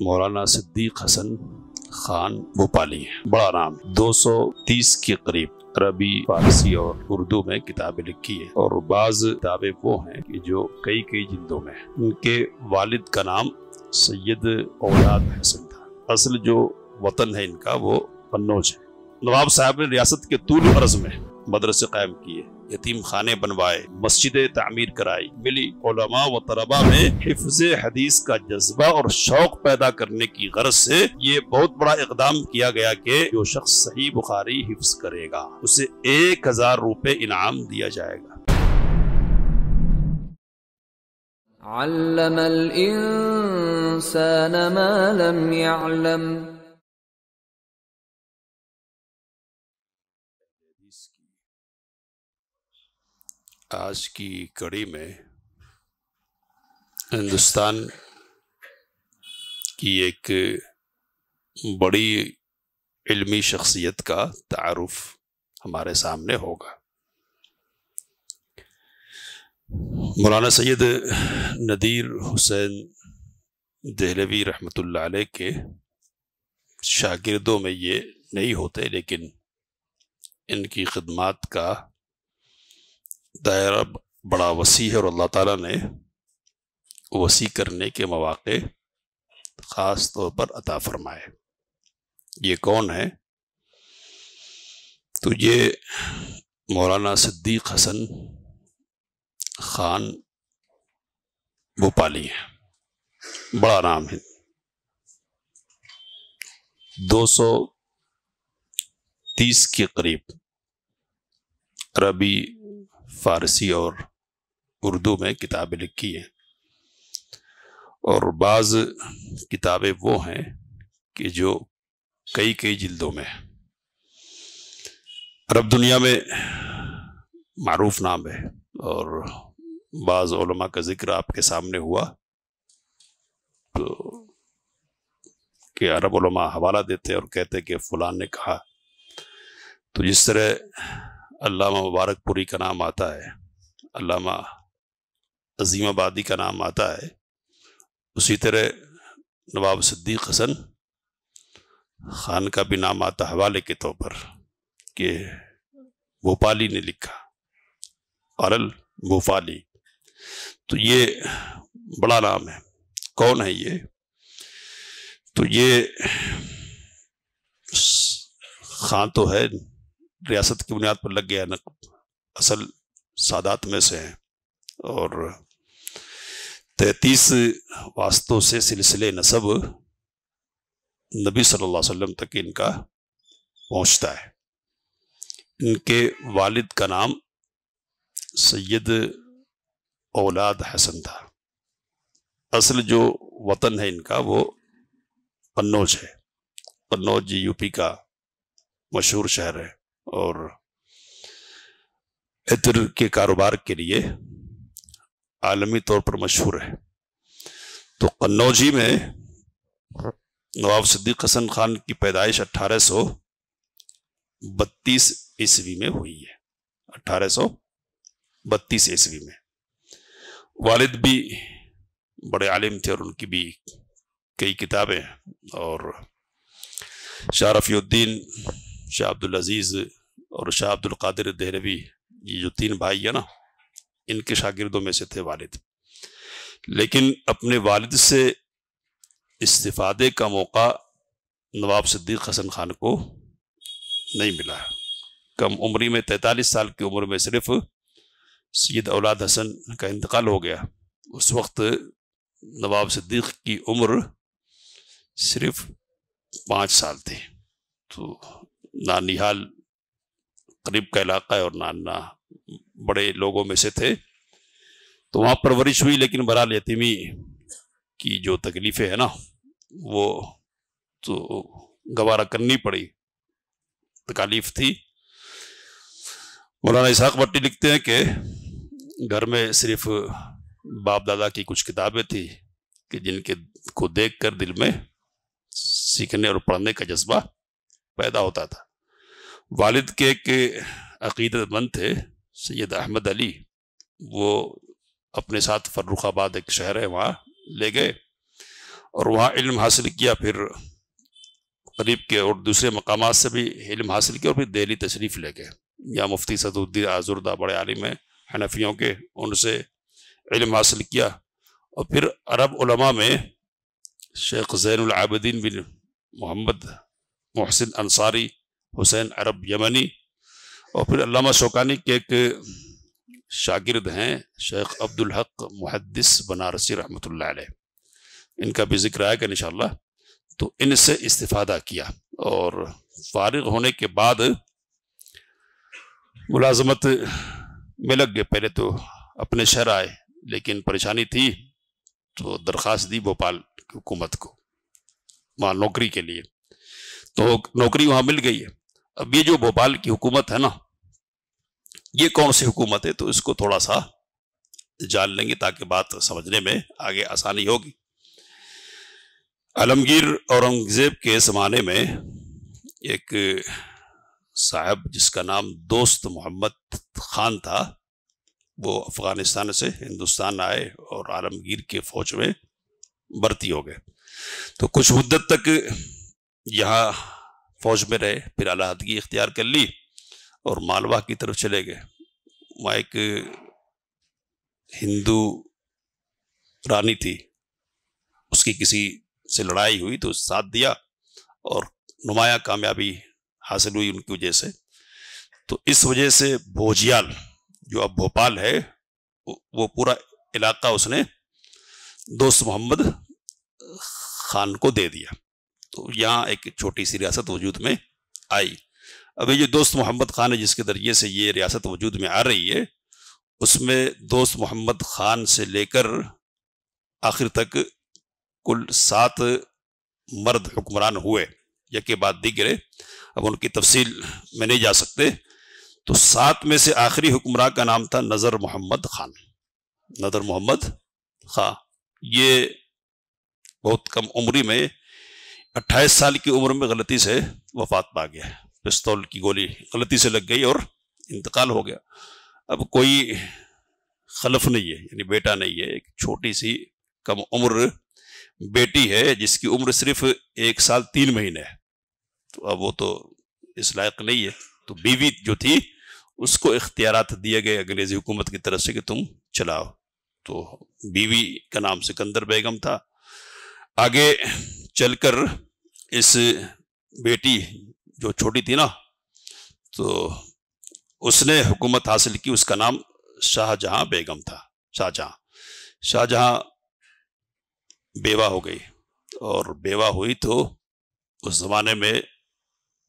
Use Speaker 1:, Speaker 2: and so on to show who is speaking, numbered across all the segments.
Speaker 1: مولانا صدیق حسن خان بھوپالی ہیں، بڑا نام ہے۔ 230 کے قریب عربی، فارسی اور اردو میں کتابیں لکھی ہیں، اور بعض کتابیں وہ ہیں کہ جو کئی جلدوں میں ہیں۔ ان کے والد کا نام سید اولاد حسن تھا۔ اصل جو وطن ہے ان کا وہ قنوج ہے۔ نواب صاحب نے ریاست کے طول و عرض میں مدرسے قائم کیے، یتیم خانے بنوائے، مسجدیں تعمیر کرائی، ملی علماء و طلباء میں حفظ حدیث کا جذبہ اور شوق پیدا کرنے کی غرض سے یہ بہت بڑا اقدام کیا گیا کہ جو شخص صحیح بخاری حفظ کرے گا اسے 1000 روپے انعام دیا جائے گا۔
Speaker 2: علم الانسان ما لم يعلم۔
Speaker 1: آج کی کڑی میں ہندوستان کی ایک بڑی علمی شخصیت کا تعارف ہمارے سامنے ہوگا۔ مولانا سید نذیر حسین دہلوی رحمۃ اللہ علیہ کے شاگردوں میں یہ نہیں ہوتے، لیکن ان کی خدمات کا دائرہ بڑا وسیع ہے، اور اللہ تعالیٰ نے وسیع کرنے کے مواقع خاص طور پر عطا فرمائے۔ یہ کون ہے؟ تو یہ مولانا صدیق حسن خان بھوپالی ہیں، بڑا نام ہے۔ 230 کے قریب عربی، فارسی اور اردو میں کتابیں لکھی ہیں، اور بعض کتابیں وہ ہیں کہ جو کئی جلدوں میں ہیں۔ عرب دنیا میں معروف نام ہے، اور بعض علماء کا ذکر آپ کے سامنے ہوا تو کہ عرب علماء حوالہ دیتے اور کہتے کہ فلان نے کہا، تو جس طرح علامہ مبارک پوری کا نام آتا ہے، علامہ عظیم آبادی کا نام آتا ہے، اسی طرح نواب صدیق حسن خان کا بھی نام آتا حوالے کے طور پر کہ بھوپالی نے لکھا، قال بھوپالی۔ تو یہ بڑا نام ہے۔ کون ہے یہ؟ تو یہ خان تو ہے، ریاست کی بنیاد پر لگ گیا، اصل سادات میں سے ہیں، اور 33 واسطوں سے سلسلے نسب نبی صلی اللہ علیہ وسلم تک ان کا پہنچتا ہے۔ ان کے والد کا نام سید اولاد حسن تھا۔ اصل جو وطن ہے ان کا وہ قنوج ہے۔ قنوج یو پی کا مشہور شہر ہے، اور عطر کے کاروبار کے لیے عالمی طور پر مشہور ہے۔ تو قنوجی میں نواب صدیق حسن خان کی پیدائش 1832 عیسوی میں ہوئی ہے۔ 1832 عیسوی میں۔ والد بھی بڑے عالم تھے، اور ان کی بھی کئی کتابیں، اور شاہ رفیع الدین، شاہ عبدالعزیز اور شاہ عبد القادر دہلوی، یہ جو 3 بھائی ہیں نا، ان کے شاگردوں میں سے تھے والد۔ لیکن اپنے والد سے استفادے کا موقع نواب صدیق حسن خان کو نہیں ملا۔ کم عمری میں 43 سال کی عمر میں صرف سید اولاد حسن کا انتقال ہو گیا۔ اس وقت نواب صدیق کی عمر صرف 5 سال تھی۔ تو نانیہال قریب کا علاقہ ہے، اور نانا بڑے لوگوں میں سے تھے، تو وہاں پرورش ہوئی، لیکن بہرحال یتیمی کی جو تکلیفیں ہیں نا وہ تو گوارہ کرنی پڑی، تکالیف تھی۔ مولانا اسحاق بٹی لکھتے ہیں کہ گھر میں صرف باپ دادا کی کچھ کتابیں تھی کہ جن کے کو دیکھ کر دل میں سیکھنے اور پڑھنے کا جذبہ پیدا ہوتا تھا۔ والد کے ایک عقیدت مند تھے سید احمد علی، وہ اپنے ساتھ فرخ آباد ایک شہر ہے وہاں لے گئے، اور وہاں علم حاصل کیا، پھر قریب کے اور دوسرے مقامات سے بھی علم حاصل کیا، اور پھر دہلی تشریف لے گئے۔ یا مفتی صدر الدین آزردہ بڑے عالم ہیں حنفیوں کے، ان سے علم حاصل کیا، اور پھر عرب علماء میں شیخ زین العابدین بن محمد محسن انصاری، حسین عرب یمنی، اور پھر علامہ شوکانی کے ایک شاگرد ہیں شیخ عبدالحق محدث بنارسی رحمۃ اللہ علیہ، ان کا بھی ذکر آئے گا انشاءاللہ۔ تو ان سے استفادہ کیا، اور فارغ ہونے کے بعد ملازمت میں لگ گئے۔ پہلے تو اپنے شہر آئے، لیکن پریشانی تھی تو درخواست دی بھوپال کی حکومت کو وہاں نوکری کے لیے، تو نوکری وہاں مل گئی ہے۔ اب یہ جو بھوپال کی حکومت ہے نا، یہ کون سی حکومت ہے، تو اس کو تھوڑا سا جان لیں گے تاکہ بات سمجھنے میں آگے آسانی ہوگی۔ عالمگیر اورنگزیب کے زمانے میں ایک صاحب جس کا نام دوست محمد خان تھا، وہ افغانستان سے ہندوستان آئے اور عالمگیر کے فوج میں بھرتی ہو گئے۔ تو کچھ مدت تک یہاں فوج میں رہے، پھر علیحدگی اختیار کر لی اور مالوا کی طرف چلے گئے۔ وہاں ایک ہندو رانی تھی، اس کی کسی سے لڑائی ہوئی تو ساتھ دیا اور نمایاں کامیابی حاصل ہوئی ان کی وجہ سے۔ تو اس وجہ سے بھوجیال جو اب بھوپال ہے، وہ پورا علاقہ اس نے دوست محمد خان کو دے دیا۔ تو یہاں ایک چھوٹی سی ریاست وجود میں آئی۔ اب یہ جو دوست محمد خان ہے جس کے ذریعے سے یہ ریاست وجود میں آ رہی ہے، اس میں دوست محمد خان سے لے کر آخر تک کل 7 مرد حکمران ہوئے، یکے بعد دیگرے، اب ان کی تفصیل میں نہیں جا سکتے۔ تو 7 میں سے آخری حکمراں کا نام تھا نظر محمد خان۔ نظر محمد خان یہ بہت کم عمری میں 28 سال کی عمر میں غلطی سے وفات پا گیا، پستول کی گولی غلطی سے لگ گئی اور انتقال ہو گیا۔ اب کوئی خلف نہیں ہے، یعنی بیٹا نہیں ہے، ایک چھوٹی سی کم عمر بیٹی ہے جس کی عمر صرف 1 سال 3 مہینے ہے۔ تو اب وہ تو اس لائق نہیں ہے، تو بیوی جو تھی اس کو اختیارات دیے گئے انگریزی حکومت کی طرف سے کہ تم چلاؤ۔ تو بیوی کا نام سکندر بیگم تھا۔ آگے چل کر اس بیٹی جو چھوٹی تھی نا، تو اس نے حکومت حاصل کی، اس کا نام شاہ جہاں بیگم تھا۔ شاہ جہاں بیوہ ہو گئی، اور بیوہ ہوئی تو اس زمانے میں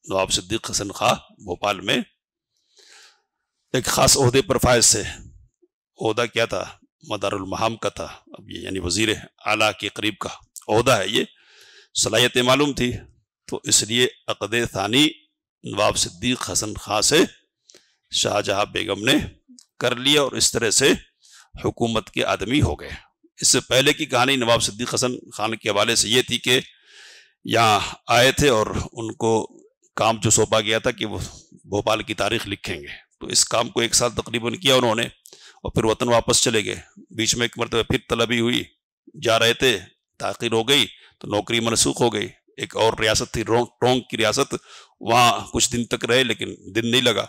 Speaker 1: نواب صدیق حسن خان بھوپال میں ایک خاص عہدے پر فائز تھے۔ عہدہ کیا تھا؟ مدار المہام کا تھا۔ اب یہ یعنی وزیر اعلیٰ کے قریب کا عہدہ ہے، یہ صلاحیتیں معلوم تھی، تو اس لیے عقد ثانی نواب صدیق حسن خان سے شاہ جہاں بیگم نے کر لیا، اور اس طرح سے حکومت کے آدمی ہو گئے۔ اس سے پہلے کی کہانی نواب صدیق حسن خان کے حوالے سے یہ تھی کہ یہاں آئے تھے اور ان کو کام جو سونپا گیا تھا کہ وہ بھوپال کی تاریخ لکھیں گے، تو اس کام کو 1 سال تقریباً کیا انہوں نے، اور پھر وطن واپس چلے گئے۔ بیچ میں ایک مرتبہ پھر طلبی ہوئی، جا رہے تھے، تاخیر ہو گئی تو نوکری منسوخ ہو گئی۔ ایک اور ریاست تھی ٹونک کی ریاست، وہاں کچھ دن تک رہے لیکن دن نہیں لگا،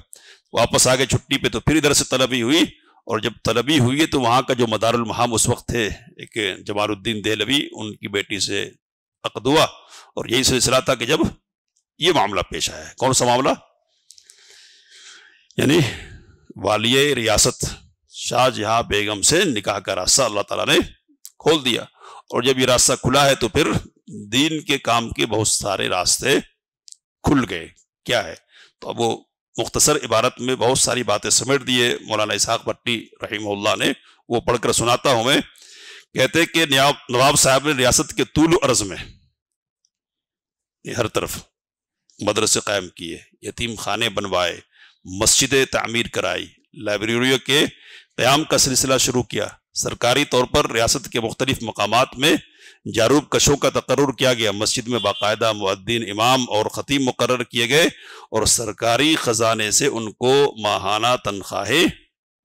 Speaker 1: واپس آ گئے چھٹی پہ، تو پھر ادھر سے طلبی ہوئی، اور جب طلبی ہوئی ہے تو وہاں کا جو مدار المہام اس وقت تھے ایک جمال الدین دہلوی، ان کی بیٹی سے عقد ہوا، اور یہی سلسلہ تھا کہ جب یہ معاملہ پیش آیا ہے۔ کون سا معاملہ؟ یعنی والیہ ریاست شاہ جہاں بیگم سے نکاح کا راستہ اللہ تعالیٰ نے کھول دیا، اور جب یہ راستہ کھلا ہے تو پھر دین کے کام کے بہت سارے راستے کھل گئے۔ کیا ہے؟ تو اب وہ مختصر عبارت میں بہت ساری باتیں سمیٹ دیے مولانا اسحاق بھٹی رحمہ اللہ نے، وہ پڑھ کر سناتا ہوں میں۔ کہتے کہ نواب صاحب نے ریاست کے طول و عرض میں ہر طرف مدرسے قائم کیے، یتیم خانے بنوائے، مسجدیں تعمیر کرائی، لائبریریوں کے قیام کا سلسلہ شروع کیا، سرکاری طور پر ریاست کے مختلف مقامات میں جاروب کشوں کا تقرر کیا گیا، مسجد میں باقاعدہ مؤذن، امام اور خطیب مقرر کیے گئے، اور سرکاری خزانے سے ان کو ماہانہ تنخواہیں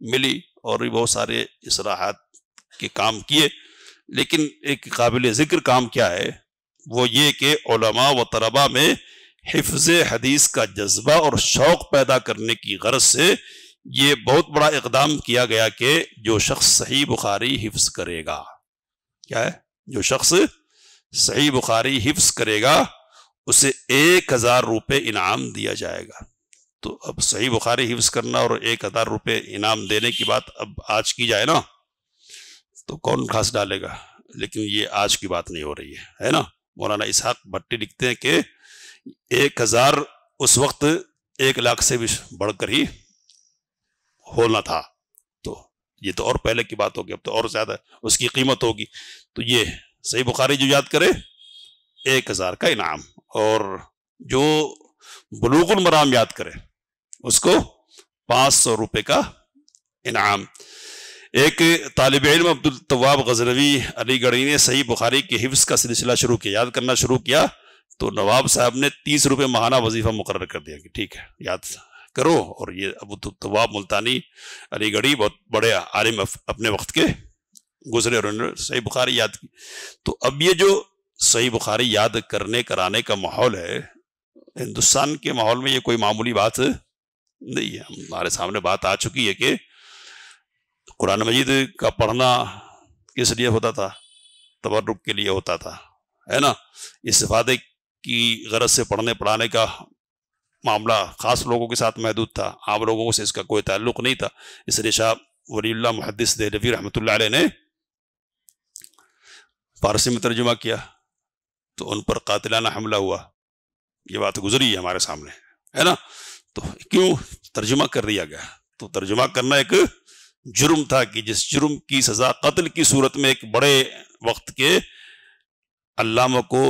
Speaker 1: ملی، اور بھی بہت سارے اصلاحات کے کام کیے۔ لیکن ایک قابل ذکر کام کیا ہے، وہ یہ کہ علماء و طلباء میں حفظ حدیث کا جذبہ اور شوق پیدا کرنے کی غرض سے یہ بہت بڑا اقدام کیا گیا کہ جو شخص صحیح بخاری حفظ کرے گا، کیا ہے، جو شخص صحیح بخاری حفظ کرے گا اسے 1000 روپے انعام دیا جائے گا۔ تو اب صحیح بخاری حفظ کرنا اور 1000 روپے انعام دینے کی بات اب آج کی جائے نا تو کون خاص ڈالے گا، لیکن یہ آج کی بات نہیں ہو رہی ہے نا۔ مولانا اسحاق بھٹی لکھتے ہیں کہ 1000 اس وقت 1 لاکھ سے بھی بڑھ کر ہی ہونا تھا، تو یہ تو اور پہلے کی بات ہوگی، اب تو اور زیادہ اس کی قیمت ہوگی۔ تو یہ صحیح بخاری جو یاد کرے 1000 کا انعام، اور جو بلوغ المرام یاد کرے اس کو 500 روپے کا انعام۔ ایک طالب علم عبدالتواب غزنوی علی گڑھی نے صحیح بخاری کے حفظ کا سلسلہ شروع کیا، یاد کرنا شروع کیا، تو نواب صاحب نے 30 روپے ماہانہ وظیفہ مقرر کر دیا کہ ٹھیک ہے یاد کرو۔ اور یہ عبدالتواب ملتانی علی گڑھی بہت بڑے عالم اپنے وقت کے گزرے اور انہوں نے صحیح بخاری یاد کی۔ تو اب یہ جو صحیح بخاری یاد کرنے کرانے کا ماحول ہے ہندوستان کے ماحول میں، یہ کوئی معمولی بات نہیں ہے۔ ہمارے سامنے بات آ چکی ہے کہ قرآن مجید کا پڑھنا کس لیے ہوتا تھا؟ تبرک کے لیے ہوتا تھا، ہے نا۔ استفادے کی غرض سے پڑھنے پڑھانے کا معاملہ خاص لوگوں کے ساتھ محدود تھا، عام لوگوں سے اس کا کوئی تعلق نہیں تھا۔ اس لیے شاہ ولی اللہ محدث دہلوی رحمۃ اللہ علیہ نے فارسی میں ترجمہ کیا تو ان پر قاتلانہ حملہ ہوا، یہ بات گزری ہے ہمارے سامنے، ہے نا۔ تو کیوں ترجمہ کر دیا گیا؟ تو ترجمہ کرنا ایک جرم تھا کہ جس جرم کی سزا قتل کی صورت میں ایک بڑے وقت کے علامہ کو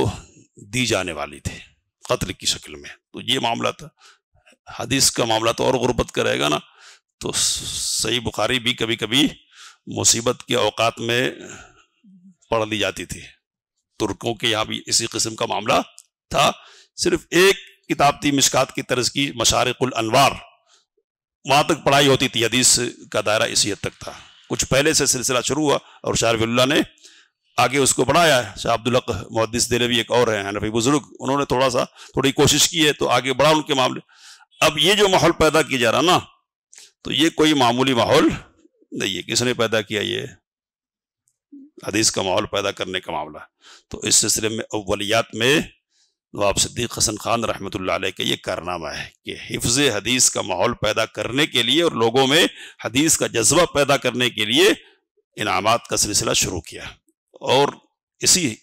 Speaker 1: دی جانے والی تھی، قتل کی شکل میں۔ تو یہ معاملہ تھا۔ حدیث کا معاملہ تو اور غربت کا رہے گا نا۔ تو صحیح بخاری بھی کبھی کبھی مصیبت کے اوقات میں پڑھ لی جاتی تھی۔ ترکوں کے یہاں بھی اسی قسم کا معاملہ تھا۔ صرف ایک کتاب تھی مشکات کی طرز کی، مشارق الانوار، وہاں تک پڑھائی ہوتی تھی، حدیث کا دائرہ اسی حد تک تھا۔ کچھ پہلے سے سلسلہ شروع ہوا اور شاہ ولی اللہ نے آگے اس کو بڑھایا ہے۔ شاہ عبدالحق محدث دہلوی ایک اور ہیں حنفی بزرگ، انہوں نے تھوڑی کوشش کی ہے تو آگے بڑھا ان کے معاملے۔ اب یہ جو ماحول پیدا کیا جا رہا نا، تو یہ کوئی معمولی ماحول نہیں ہے۔ کس نے پیدا کیا؟ یہ حدیث کا ماحول پیدا کرنے کا معاملہ۔ تو اس سلسلے میں اولیات میں نواب صدیق حسن خان رحمۃ اللہ علیہ کا یہ کارنامہ ہے کہ حفظ حدیث کا ماحول پیدا کرنے کے لیے اور لوگوں میں حدیث کا جذبہ پیدا کرنے کے لیے انعامات کا سلسلہ شروع کیا۔ اور اسی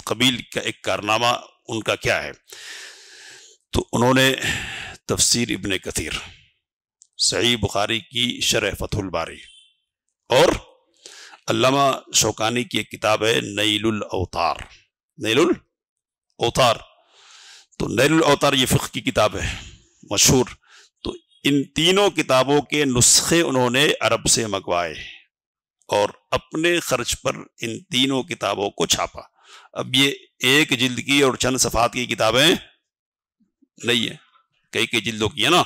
Speaker 1: قبیل کا ایک کارنامہ ان کا کیا ہے؟ تو انہوں نے تفسیر ابن کثیر، صحیح بخاری کی شرح فتح الباری، اور علامہ شوکانی کی ایک کتاب ہے نیل الاوطار۔ نیل الاوطار، تو نیل الاوطار یہ فقہ کی کتاب ہے مشہور۔ تو ان تینوں کتابوں کے نسخے انہوں نے عرب سے منگوائے اور اپنے خرچ پر ان تینوں کتابوں کو چھاپا۔ اب یہ ایک جلد کی اور چند صفحات کی کتابیں نہیں ہیں، کئی جلدوں کی ہے نا۔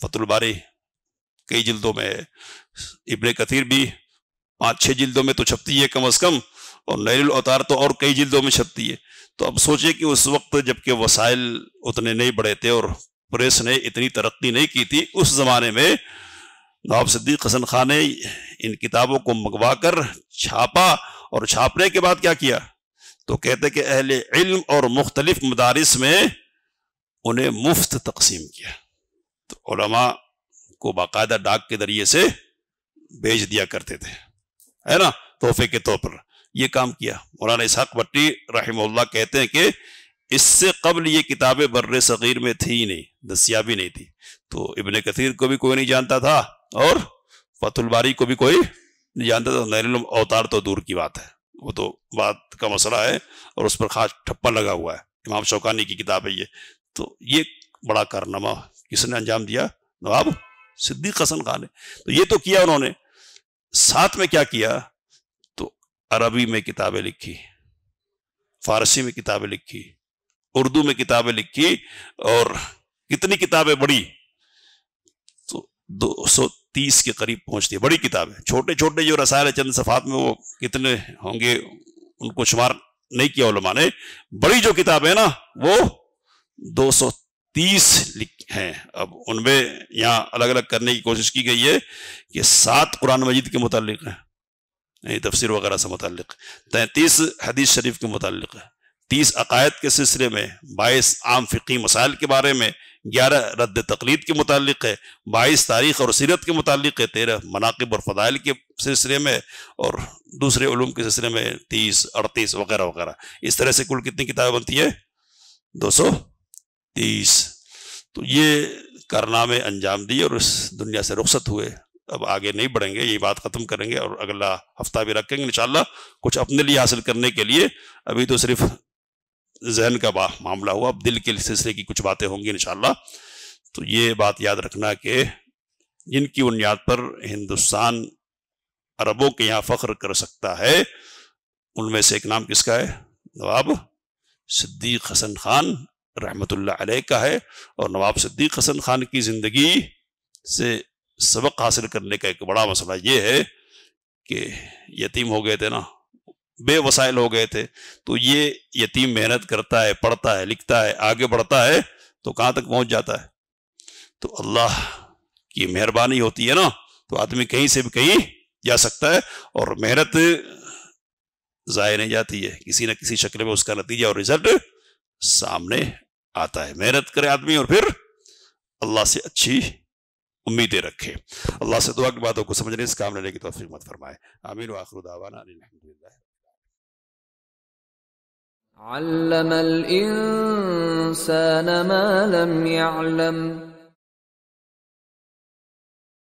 Speaker 1: فتح الباری کئی جلدوں میں ہے، ابن کثیر بھی 5-6 جلدوں میں تو چھپتی ہے کم از کم، اور نیل الاوطار تو اور کئی جلدوں میں چھپتی ہے۔ تو اب سوچیں کہ اس وقت جبکہ وسائل اتنے نہیں بڑے تھے اور پریس نے اتنی ترقی نہیں کی تھی، اس زمانے میں نواب صدیق حسن خان نے ان کتابوں کو منگوا کر چھاپا، اور چھاپنے کے بعد کیا کیا؟ تو کہتے کہ اہل علم اور مختلف مدارس میں انہیں مفت تقسیم کیا۔ تو علماء کو باقاعدہ ڈاک کے ذریعے سے بھیج دیا کرتے تھے، ہے نا، تحفے کے طور پر یہ کام کیا۔ مولانا اسحاق بھٹی رحمہ اللہ کہتے ہیں کہ اس سے قبل یہ کتابیں بر صغیر میں تھی ہی نہیں، دستیابی نہیں تھی۔ تو ابن کثیر کو بھی کوئی نہیں جانتا تھا اور فتح الباری کو بھی کوئی نہیں جانتا تھا۔ نیل الاوطار تو دور کی بات ہے، وہ تو بات کا مسئلہ ہے اور اس پر خاص ٹھپا لگا ہوا ہے۔ امام شوکانی کی کتاب ہے یہ۔ تو یہ بڑا کارنامہ کس نے انجام دیا؟ نواب صدیق حسن خان نے۔ تو یہ تو کیا انہوں نے، ساتھ میں کیا کیا؟ تو عربی میں کتابیں لکھی، فارسی میں کتابیں لکھی، اردو میں کتابیں لکھی، اور کتنی کتابیں بڑی؟ تو 230 کے قریب پہنچتی ہے، بڑی کتابیں۔ چھوٹے چھوٹے جو رسائل چند صفحات میں وہ کتنے ہوں گے ان کو شمار نہیں کیا علماء نے. بڑی جو کتاب ہے نا وہ 230 ہیں. اب ان میں یہاں الگ الگ کرنے کی کوشش کی گئی ہے کہ 7 قرآن مجید کے متعلق ہیں تفسیر وغیرہ سے متعلق، 33 حدیث شریف کے متعلق ہے، 30 عقائد کے سلسلے میں، 22 عام فقہی مسائل کے بارے میں، 11 رد تقلید کے متعلق ہے، 22 تاریخ اور سیرت کے متعلق ہے، 13 مناقب اور فضائل کے سلسلے میں، اور دوسرے علوم کے سلسلے میں 30 38 وغیرہ وغیرہ. اس طرح سے کل کتنی کتابیں بنتی ہے؟ 230. تو یہ کارنامے انجام دیے اور اس دنیا سے رخصت ہوئے. اب آگے نہیں بڑھیں گے، یہ بات ختم کریں گے اور اگلا ہفتہ بھی رکھیں گے انشاءاللہ کچھ اپنے لیے حاصل کرنے کے لیے. ابھی تو صرف ذہن کا معاملہ ہوا، اب دل کے سلسلے کی کچھ باتیں ہوں گی انشاءاللہ. تو یہ بات یاد رکھنا کہ جن کی بنیاد پر ہندوستان عربوں کے یہاں فخر کر سکتا ہے ان میں سے ایک نام کس کا ہے؟ نواب صدیق حسن خان رحمت اللہ علیہ کا ہے. اور نواب صدیق حسن خان کی زندگی سے سبق حاصل کرنے کا ایک بڑا مسئلہ یہ ہے کہ یتیم ہو گئے تھے نا، بے وسائل ہو گئے تھے. تو یہ یتیم محنت کرتا ہے، پڑھتا ہے، لکھتا ہے، آگے بڑھتا ہے تو کہاں تک پہنچ جاتا ہے. تو اللہ کی مہربانی ہوتی ہے نا، تو آدمی کہیں سے بھی کہیں جا سکتا ہے. اور محنت ضائع نہیں جاتی ہے، کسی نہ کسی شکل میں اس کا نتیجہ اور رزلٹ سامنے آتا ہے. محنت کرے آدمی اور پھر اللہ سے اچھی امیدیں رکھے. اللہ سے دعا کی باتوں کو سمجھنے اس کام لینے کی توفیق مت فرمائے. آمین وآخر دعوانا الحمدللہ.
Speaker 2: علم الإنسان ما لم يعلم